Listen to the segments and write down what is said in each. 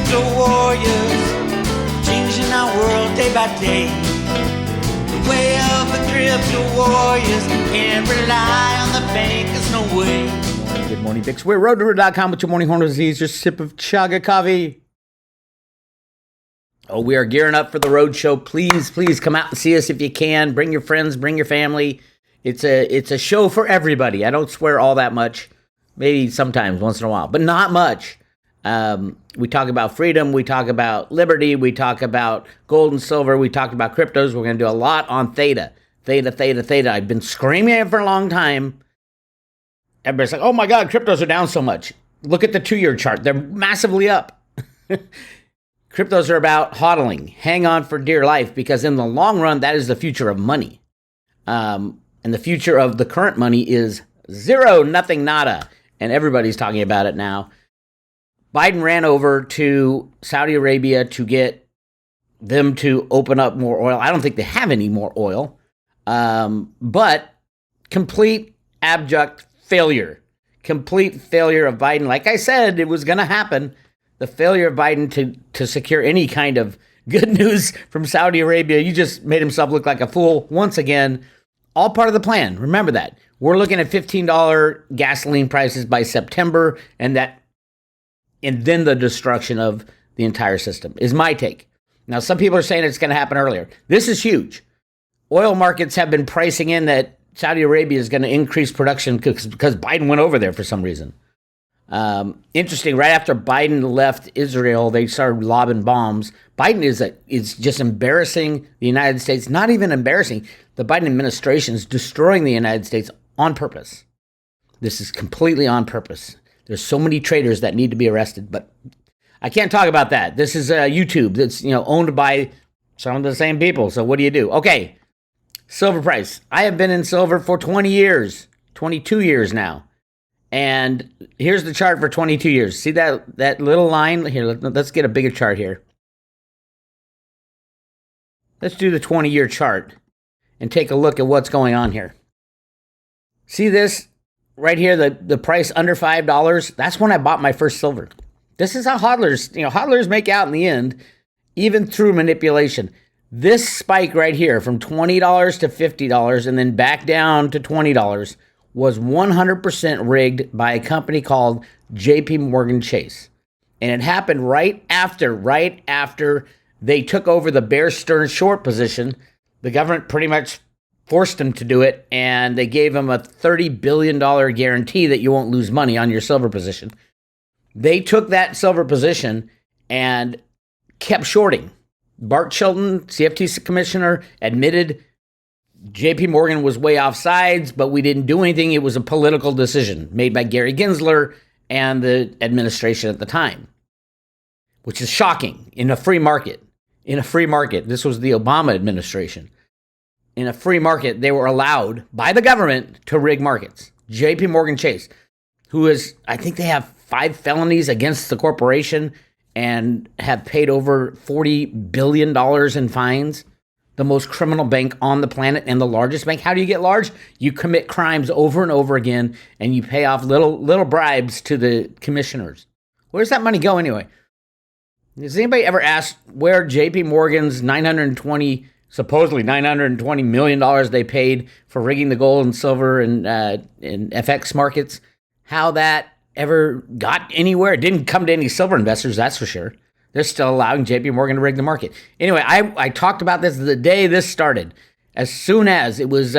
crypto warriors, changing our world day by day. The way of the crypto warriors, can't rely on the bankers, no way. Good morning, Bix Weir, reverberate.com with your morning horn disease, your sip of chaga coffee. Oh, we are gearing up for the road show. Please come out and see us if you can. Bring your friends, bring your family. It's a show for everybody. I don't swear all that much. Maybe sometimes, once in a while, but not much. We talk about freedom. We talk about liberty. We talk about gold and silver. We talk about cryptos. We're going to do a lot on Theta. Theta. I've been screaming it for a long time. Everybody's like, oh my God, cryptos are down so much. Look at the 2-year chart. They're massively up. Cryptos are about hodling. Hang on for dear life, because in the long run, that is the future of money. And the future of the current money is zero, nothing, nada. And everybody's talking about it now. Biden ran over to Saudi Arabia to get them to open up more oil. I don't think they have any more oil. But complete abject failure. Complete failure of Biden. Like I said, it was going to happen. The failure of Biden to secure any kind of good news from Saudi Arabia. You just made himself look like a fool once again. All part of the plan. Remember that. We're looking at $15 gasoline prices by September, and then the destruction of the entire system is my take. Now, some people are saying it's going to happen earlier. This is huge. Oil markets have been pricing in that Saudi Arabia is going to increase production because Biden went over there for some reason. Interesting. Right after Biden left Israel, they started lobbing bombs. Biden is just embarrassing the United States. Not even embarrassing. The Biden administration is destroying the United States on purpose. This is completely on purpose. There's so many traitors that need to be arrested, but I can't talk about that. This is YouTube that's owned by some of the same people. So what do you do? Okay, silver price. I have been in silver for 20 years, 22 years now. And here's the chart for 22 years. See that little line? Here, let's get a bigger chart here. Let's do the 20-year chart and take a look at what's going on here. See this right here, the price under $5? That's when I bought my first silver. This is how hodlers make out in the end, even through manipulation. This spike right here from $20 to $50 and then back down to $20 was 100% rigged by a company called JP Chase. And it happened right after they took over the Bear Stearns short position. The government pretty much forced them to do it, and they gave them a $30 billion guarantee that you won't lose money on your silver position. They took that silver position and kept shorting. Bart Chilton, CFTC commissioner, admitted JP Morgan was way off sides, but we didn't do anything. It was a political decision made by Gary Gensler and the administration at the time, which is shocking in a free market. This was the Obama administration. In a free market, they were allowed by the government to rig markets. JP Morgan Chase, I think they have 5 felonies against the corporation and have paid over $40 billion in fines. The most criminal bank on the planet and the largest bank. How do you get large? You commit crimes over and over again, and you pay off little bribes to the commissioners. Where's that money go anyway? Has anybody ever asked where JP Morgan's supposedly $920 million they paid for rigging the gold and silver and FX markets, how that ever got anywhere? It didn't come to any silver investors, that's for sure. They're still allowing JP Morgan to rig the market. Anyway, I talked about this the day this started. As soon as what's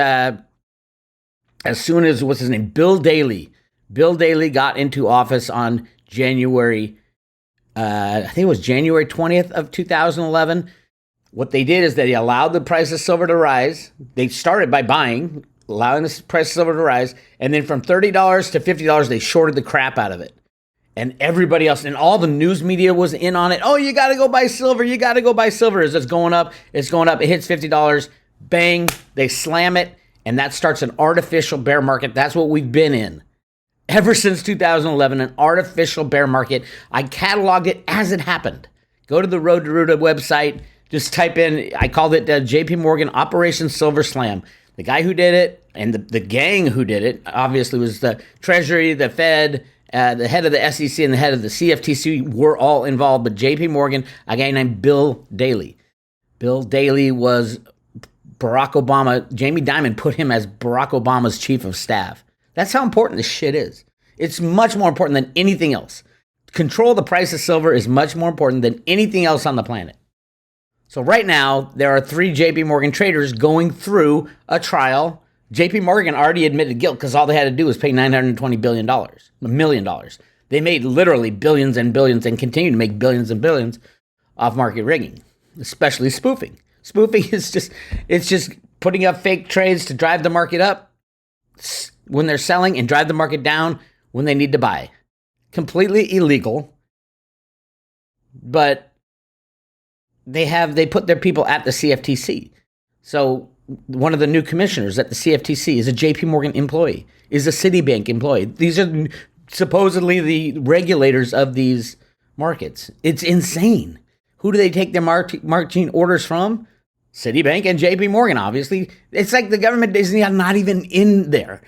his name? Bill Daley. Bill Daley got into office on January 20th of 2011. What they did is they allowed the price of silver to rise. They started by buying, allowing the price of silver to rise. And then from $30 to $50, they shorted the crap out of it. And everybody else, and all the news media was in on it. Oh, you got to go buy silver. As it's going up. It hits $50. Bang, they slam it. And that starts an artificial bear market. That's what we've been in ever since 2011, an artificial bear market. I cataloged it as it happened. Go to the Road to Ruta website. Just type in, I called it JP Morgan Operation Silver Slam. The guy who did it and the gang who did it, obviously, was the Treasury, the Fed, The head of the SEC and the head of the CFTC were all involved, but JP Morgan, a guy named Bill Daley. Bill Daley was Barack Obama. Jamie Dimon put him as Barack Obama's chief of staff. That's how important this shit is. It's much more important than anything else. Control the price of silver is much more important than anything else on the planet. So right now, there are 3 JP Morgan traders going through a trial. JP Morgan already admitted guilt because all they had to do was pay $920 million. They made literally billions and billions and continue to make billions and billions off market rigging, especially spoofing. Spoofing is just putting up fake trades to drive the market up when they're selling and drive the market down when they need to buy. Completely illegal, but they put their people at the CFTC. So one of the new commissioners at the CFTC is a JP Morgan employee, is a Citibank employee. These are supposedly the regulators of these markets. It's insane. Who do they take their marching orders from? Citibank and JP Morgan, obviously. It's like the government is not even in there.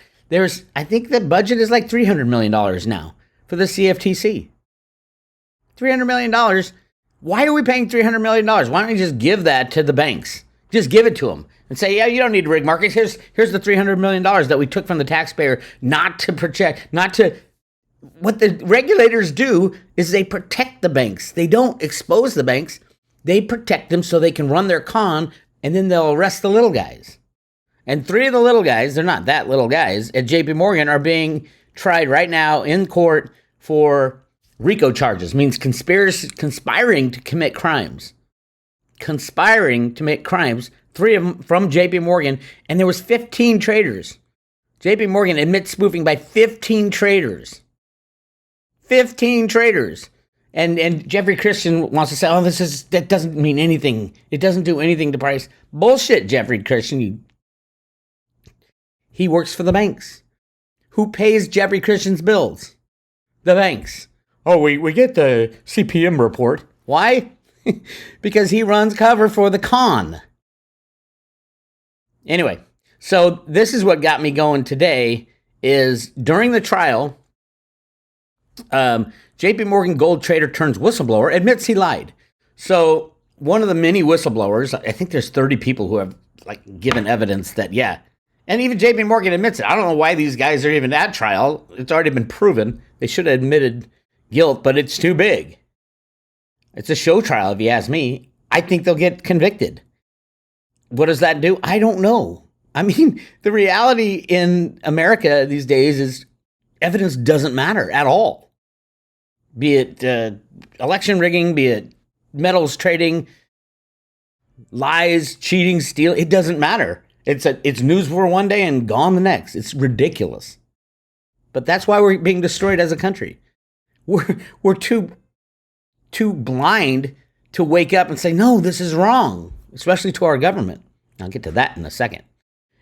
I think the budget is like $300 million now for the CFTC. $300 million. Why are we paying $300 million? Why don't we just give that to the banks? Just give it to them and say, yeah, you don't need to rig markets. Here's the $300 million that we took from the taxpayer what the regulators do is they protect the banks. They don't expose the banks. They protect them so they can run their con, and then they'll arrest the little guys. And 3 of the little guys, they're not that little guys, at JP Morgan are being tried right now in court for RICO charges. Means conspiring to commit crimes. Conspiring to commit crimes. 3 of them from JP Morgan, and there was 15 traders. JP Morgan admits spoofing by 15 traders. 15 traders. And Jeffrey Christian wants to say, oh, that doesn't mean anything. It doesn't do anything to price. Bullshit, Jeffrey Christian. He works for the banks. Who pays Jeffrey Christian's bills? The banks. Oh, we get the CPM report. Why? Because he runs cover for the con. Anyway, so this is what got me going today is during the trial, JP Morgan gold trader turns whistleblower admits he lied. So one of the many whistleblowers, I think there's 30 people who have given evidence that, yeah. And even JP Morgan admits it. I don't know why these guys are even at trial. It's already been proven. They should have admitted guilt, but it's too big. It's a show trial, if you ask me. I think they'll get convicted. What does that do? I don't know. I mean, the reality in America these days is evidence doesn't matter at all. Be it election rigging, be it metals trading, lies, cheating, steal. It doesn't matter. It's news for one day and gone the next. It's ridiculous. But that's why we're being destroyed as a country. We're too blind to wake up and say, no, this is wrong, especially to our government. I'll get to that in a second.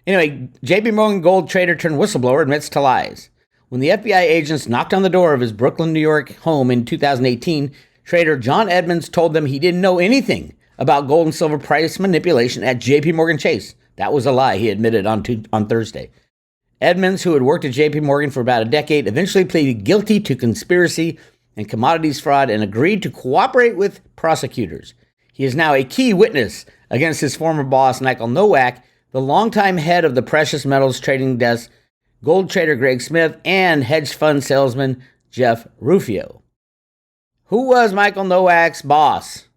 Anyway, JP Morgan gold trader turned whistleblower admits to lies. When the FBI agents knocked on the door of his Brooklyn, New York home in 2018, trader John Edmonds told them he didn't know anything about gold and silver price manipulation at JP Morgan Chase. That was a lie, he admitted on Thursday. Edmonds, who had worked at JP Morgan for about a decade, eventually pleaded guilty to conspiracy and commodities fraud and agreed to cooperate with prosecutors. He is now a key witness against his former boss, Michael Nowak, the longtime head of the precious metals trading desk, gold trader Greg Smith, and hedge fund salesman Jeff Rufio. Who was Michael Nowak's boss?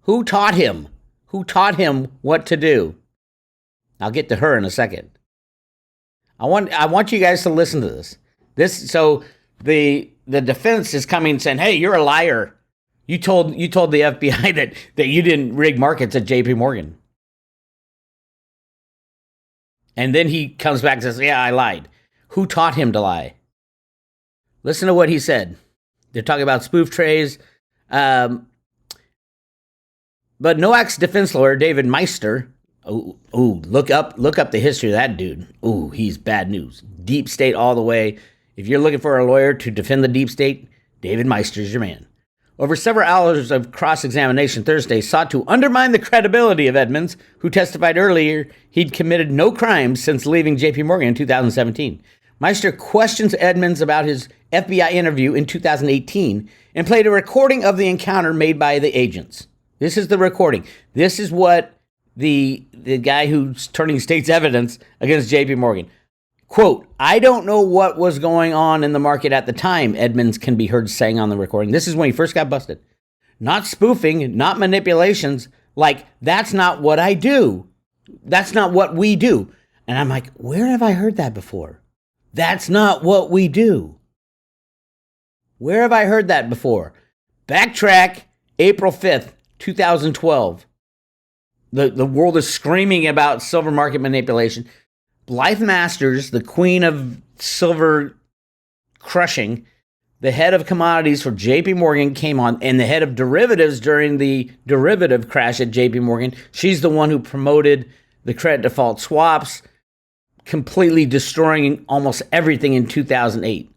Who taught him? Who taught him what to do? I'll get to her in a second. I want you guys to listen to this. So the defense is coming saying, "Hey, you're a liar. You told the FBI that you didn't rig markets at JP Morgan." And then he comes back and says, "Yeah, I lied." Who taught him to lie? Listen to what he said. They're talking about spoof trades. But Nowak's defense lawyer, David Meister, look up the history of that dude. He's bad news. Deep state all the way. If you're looking for a lawyer to defend the deep state, David Meister's your man. Over several hours of cross-examination Thursday sought to undermine the credibility of Edmonds, who testified earlier he'd committed no crimes since leaving JP Morgan in 2017. Meister questions Edmonds about his FBI interview in 2018 and played a recording of the encounter made by the agents. This is the recording. This is what the guy who's turning state's evidence against JP Morgan. Quote, I don't know what was going on in the market at the time, Edmonds can be heard saying on the recording. This is when he first got busted. Not spoofing, not manipulations. Like, that's not what I do. That's not what we do. And I'm like, where have I heard that before? That's not what we do. Where have I heard that before? Backtrack, April 5th, 2012. The world is screaming about silver market manipulation. Blythe Masters, the queen of silver crushing, the head of commodities for JP Morgan, came on, and the head of derivatives during the derivative crash at JP Morgan. She's the one who promoted the credit default swaps, completely destroying almost everything in 2008.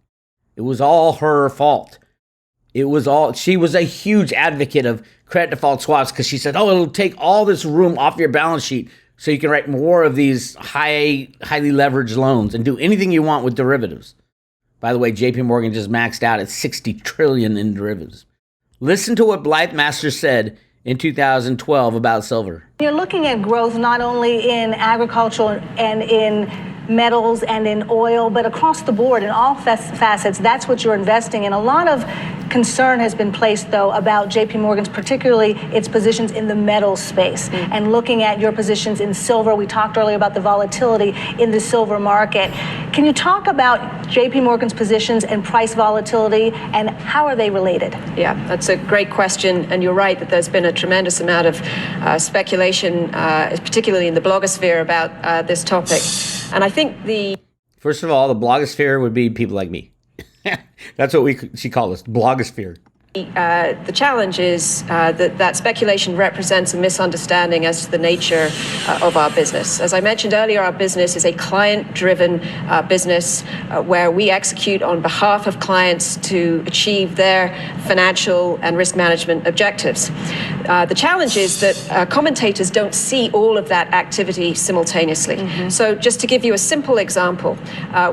It was all her fault. She was a huge advocate of credit default swaps because she said, it'll take all this room off your balance sheet so you can write more of these highly leveraged loans and do anything you want with derivatives. By the way, JP Morgan just maxed out at $60 trillion in derivatives. Listen to what Blythe Masters said in 2012 about silver. You're looking at growth not only in agriculture and in metals and in oil, but across the board in all facets. That's what you're investing in. A lot of concern has been placed, though, about JP Morgan's, particularly its positions in the metals space. And looking at your positions in silver, we talked earlier about the volatility in the silver market. Can you talk about JP Morgan's positions and price volatility, and how are they related? Yeah, that's a great question, and you're right that there's been a tremendous amount of speculation, particularly in the blogosphere, about this topic. And I think First of all, the blogosphere would be people like me. That's what she called us, blogosphere. The challenge is that speculation represents a misunderstanding as to the nature of our business. As I mentioned earlier, our business is a client-driven business where we execute on behalf of clients to achieve their financial and risk management objectives. The challenge is that commentators don't see all of that activity simultaneously. So just to give you a simple example,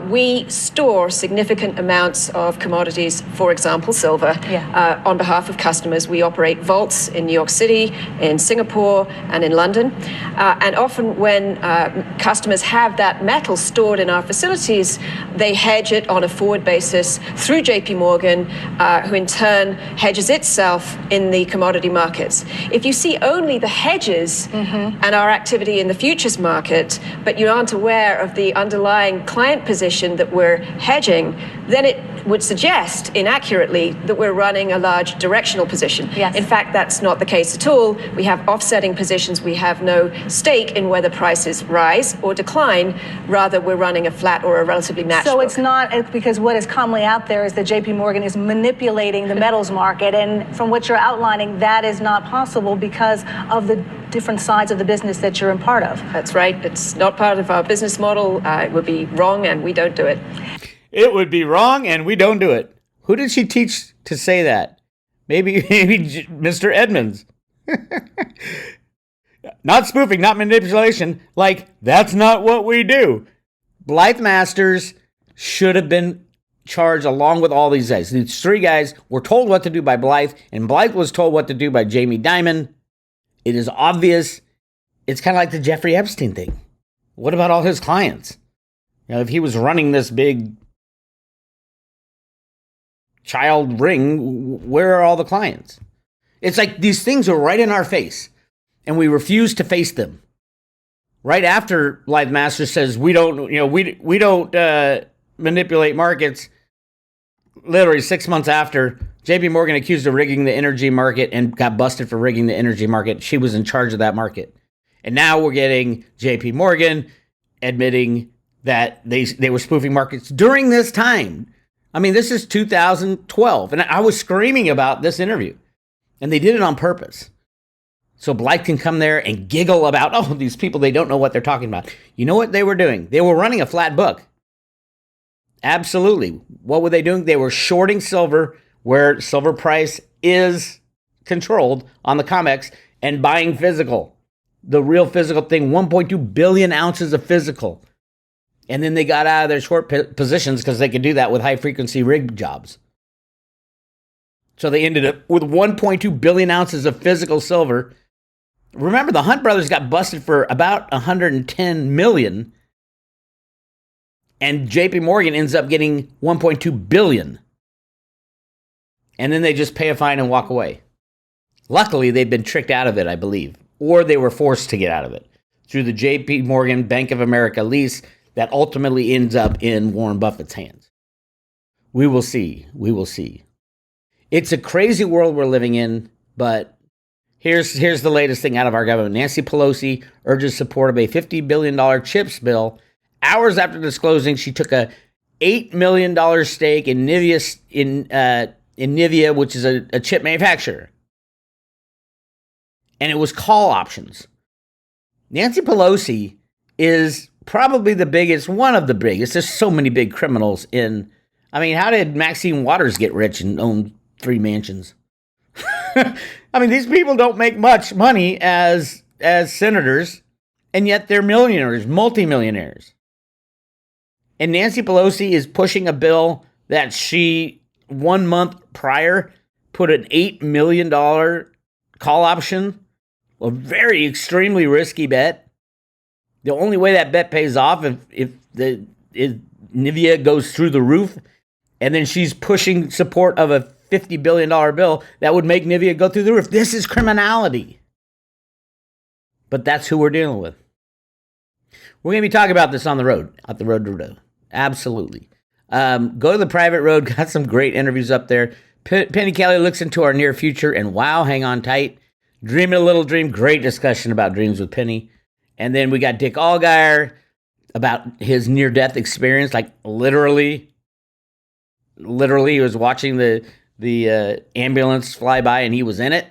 we store significant amounts of commodities, for example, silver, on behalf of customers. We operate vaults in New York City, in Singapore, and in London. And often when customers have that metal stored in our facilities, they hedge it on a forward basis through JP Morgan, who in turn hedges itself in the commodity markets. If you see only the hedges and our activity in the futures market, but you aren't aware of the underlying client position that we're hedging, then it would suggest inaccurately that we're running a large directional position. Yes. In fact, that's not the case at all. We have offsetting positions. We have no stake in whether prices rise or decline. Rather, we're running a flat or a relatively matched So book. it's not, because what is commonly out there is that JP Morgan is manipulating the metals market. And from what you're outlining, that is not possible because of the different sides of the business that you're a part of. That's right. It's not part of our business model. It would be wrong, and we don't do it. It would be wrong, and we don't do it. Who did she teach to say that? Maybe Mr. Edmonds. Not spoofing, not manipulation. Like, that's not what we do. Blythe Masters should have been charged along with all these guys. These three guys were told what to do by Blythe, and Blythe was told what to do by Jamie Dimon. It is obvious. It's kind of like the Jeffrey Epstein thing. What about all his clients? You know, if he was running this big child ring, where are all the clients? It's like these things are right in our face, and we refuse to face them. Right after Blythe Masters says we don't manipulate markets, literally 6 months after, JP Morgan accused of rigging the energy market and got busted for rigging the energy market. She was in charge of that market. And now we're getting JP Morgan admitting that they were spoofing markets during this time. I mean, this is 2012, and I was screaming about this interview, and they did it on purpose. So Blythe can come there and giggle about, these people, they don't know what they're talking about. You know what they were doing? They were running a flat book. Absolutely. What were they doing? They were shorting silver, where silver price is controlled on the COMEX, and buying physical, the real physical thing, 1.2 billion ounces of physical. And then they got out of their short positions because they could do that with high-frequency rig jobs. So they ended up with 1.2 billion ounces of physical silver. Remember, the Hunt brothers got busted for about 110 million. And JP Morgan ends up getting 1.2 billion. And then they just pay a fine and walk away. Luckily, they've been tricked out of it, I believe. Or they were forced to get out of it through the JP Morgan Bank of America lease that ultimately ends up in Warren Buffett's hands. We will see. We will see. It's a crazy world we're living in, but here's the latest thing out of our government. Nancy Pelosi urges support of a $50 billion CHIPS bill. Hours after disclosing she took a $8 million stake in Nvidia, which is a chip manufacturer. And it was call options. Nancy Pelosi is probably the biggest, one of the biggest. There's so many big criminals in. I mean, how did Maxine Waters get rich and own 3 mansions? I mean, these people don't make much money as senators, and yet they're millionaires, multimillionaires. And Nancy Pelosi is pushing a bill that she, 1 month prior, put an $8 million call option, a very extremely risky bet. The only way that bet pays off if Nvidia goes through the roof, and then she's pushing support of a $50 billion bill that would make Nvidia go through the roof. This is criminality. But that's who we're dealing with. We're going to be talking about this on the road, at the road to Road. Absolutely. Go to the private road. Got some great interviews up there. Penny Kelly looks into our near future, and wow, hang on tight. Dreaming a Little Dream. Great discussion about dreams with Penny. And then we got Dick Allgaier about his near-death experience. Like literally, he was watching the ambulance fly by, and he was in it.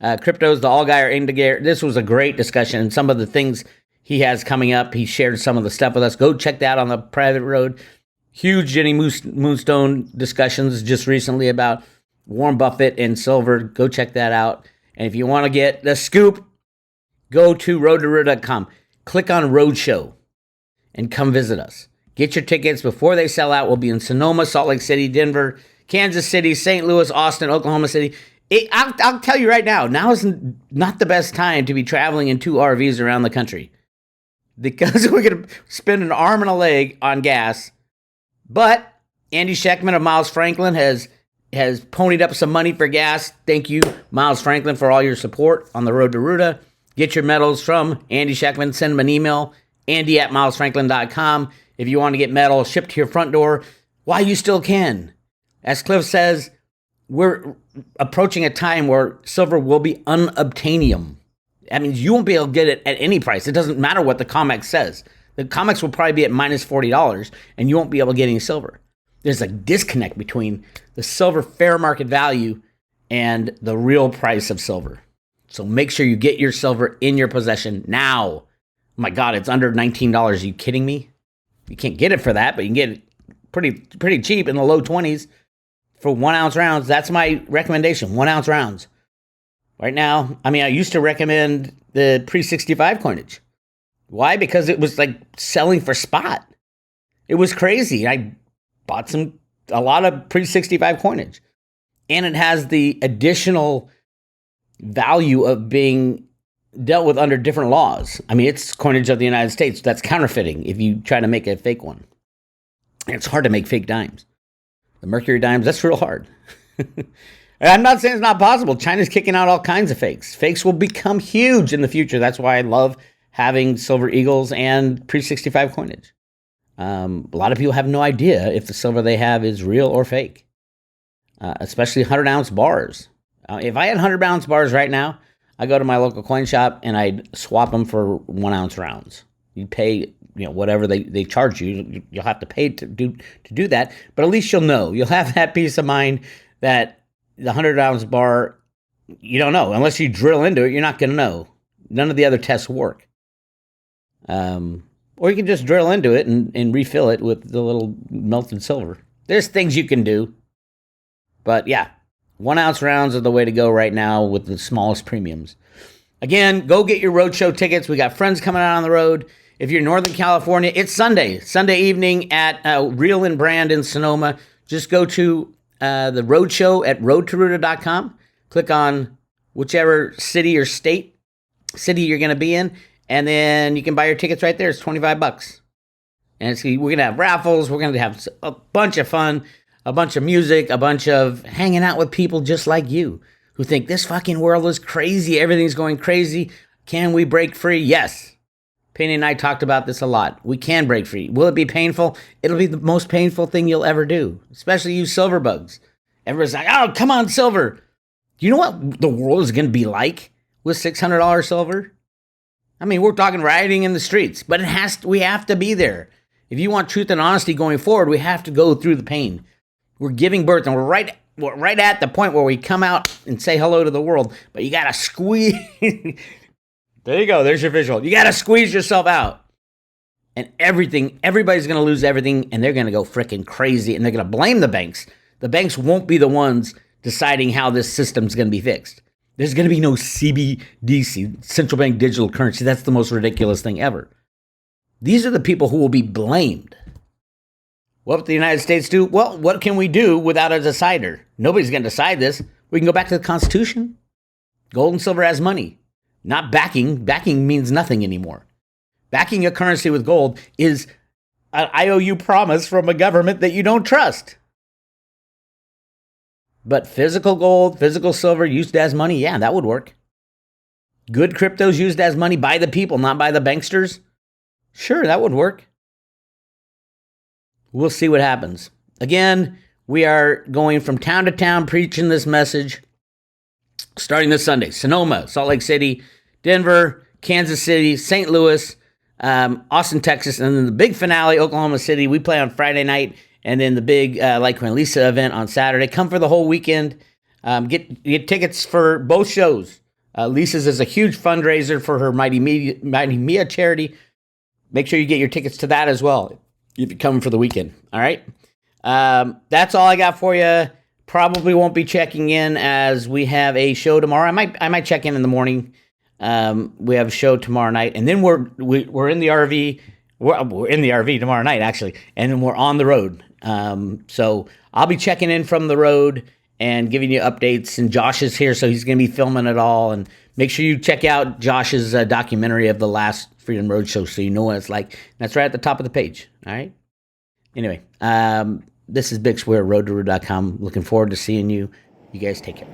Crypto's the Allgaier Indicator. This was a great discussion, and some of the things he has coming up. He shared some of the stuff with us. Go check that on the private road. Huge Jenny Moonstone discussions just recently about Warren Buffett and silver. Go check that out. And if you want to get the scoop, go to roadtoroad.com. Click on Roadshow and come visit us. Get your tickets before they sell out. We'll be in Sonoma, Salt Lake City, Denver, Kansas City, St. Louis, Austin, Oklahoma City. I'll tell you right now is not the best time to be traveling in 2 RVs around the country, because we're going to spend an arm and a leg on gas. But Andy Scheckman of Miles Franklin has ponied up some money for gas. Thank you, Miles Franklin, for all your support on the road to Ruta. Get your metals from Andy Scheckman. Send him an email, andy@milesfranklin.com. If you want to get metal shipped to your front door, while you still can. As Cliff says, we're approaching a time where silver will be unobtainium. That means you won't be able to get it at any price. It doesn't matter what the COMEX says. The COMEX will probably be at minus $40, and you won't be able to get any silver. There's a disconnect between the silver fair market value and the real price of silver. So make sure you get your silver in your possession now. Oh my God, it's under $19. Are you kidding me? You can't get it for that, but you can get it pretty cheap in the low 20s for 1 ounce rounds. That's my recommendation, 1 ounce rounds. Right now, I used to recommend the pre-65 coinage. Why? Because it was like selling for spot. It was crazy. I bought a lot of pre-65 coinage. And it has the additional value of being dealt with under different laws. It's coinage of the United States. That's counterfeiting if you try to make a fake one. And it's hard to make fake dimes. The mercury dimes, that's real hard. I'm not saying it's not possible. China's kicking out all kinds of fakes. Fakes will become huge in the future. That's why I love having Silver Eagles and pre-65 coinage. A lot of people have no idea if the silver they have is real or fake, especially 100-ounce bars. If I had 100-ounce bars right now, I go to my local coin shop and I'd swap them for 1 ounce rounds. You pay, whatever they charge you. You'll have to pay to do that, but at least you'll know. You'll have that peace of mind that the 100-ounce bar, you don't know. Unless you drill into it, you're not going to know. None of the other tests work. Or you can just drill into it and refill it with the little melted silver. There's things you can do. But yeah, 1 ounce rounds are the way to go right now with the smallest premiums. Again, go get your roadshow tickets. We got friends coming out on the road. If you're in Northern California, it's Sunday evening at Real and Brand in Sonoma. Just go to the roadshow at roadtoruta.com. Click on whichever city or city you're going to be in, and then you can buy your tickets right there. It's $25. And we're going to have raffles. We're going to have a bunch of fun, a bunch of music, a bunch of hanging out with people just like you who think this fucking world is crazy. Everything's going crazy. Can we break free? Yes. Penny and I talked about this a lot. We can break free. Will it be painful? It'll be the most painful thing you'll ever do, especially you silver bugs. Everyone's like, oh, come on, silver. Do you know what the world is going to be like with $600 silver? I mean, we're talking rioting in the streets, but we have to be there. If you want truth and honesty going forward, we have to go through the pain. We're giving birth, and we're right at the point where we come out and say hello to the world, but you got to squeeze. There you go. There's your visual. You got to squeeze yourself out. And everybody's going to lose everything, and they're going to go freaking crazy, and they're going to blame the banks. The banks won't be the ones deciding how this system's going to be fixed. There's going to be no CBDC, central bank digital currency. That's the most ridiculous thing ever. These are the people who will be blamed. What will the United States do? Well, what can we do without a decider? Nobody's going to decide this. We can go back to the Constitution. Gold and silver as money. Not backing. Backing means nothing anymore. Backing a currency with gold is an IOU promise from a government that you don't trust. But physical gold, physical silver used as money, yeah, that would work. Good cryptos used as money by the people, not by the banksters. Sure, that would work. We'll see what happens. Again, we are going from town to town preaching this message starting this Sunday. Sonoma, Salt Lake City, Denver, Kansas City, St. Louis, Austin, Texas, and then the big finale, Oklahoma City. We play on Friday night, and then the big Like Queen Lisa event on Saturday. Come for the whole weekend. Get tickets for both shows. Lisa's is a huge fundraiser for her Mighty Mia charity. Make sure you get your tickets to that as well if you're coming for the weekend. All right? That's all I got for you. Probably won't be checking in as we have a show tomorrow. I might check in the morning. We have a show tomorrow night, and then we're in the RV. We're in the RV tomorrow night, actually, and then we're on the road. So I'll be checking in from the road and giving you updates. And Josh is here, so he's going to be filming it all. And make sure you check out Josh's documentary of the last Freedom Roadshow so you know what it's like. That's right at the top of the page. All right? Anyway, this is Bix Weir, roadtoruta.com. Looking forward to seeing you. You guys take care.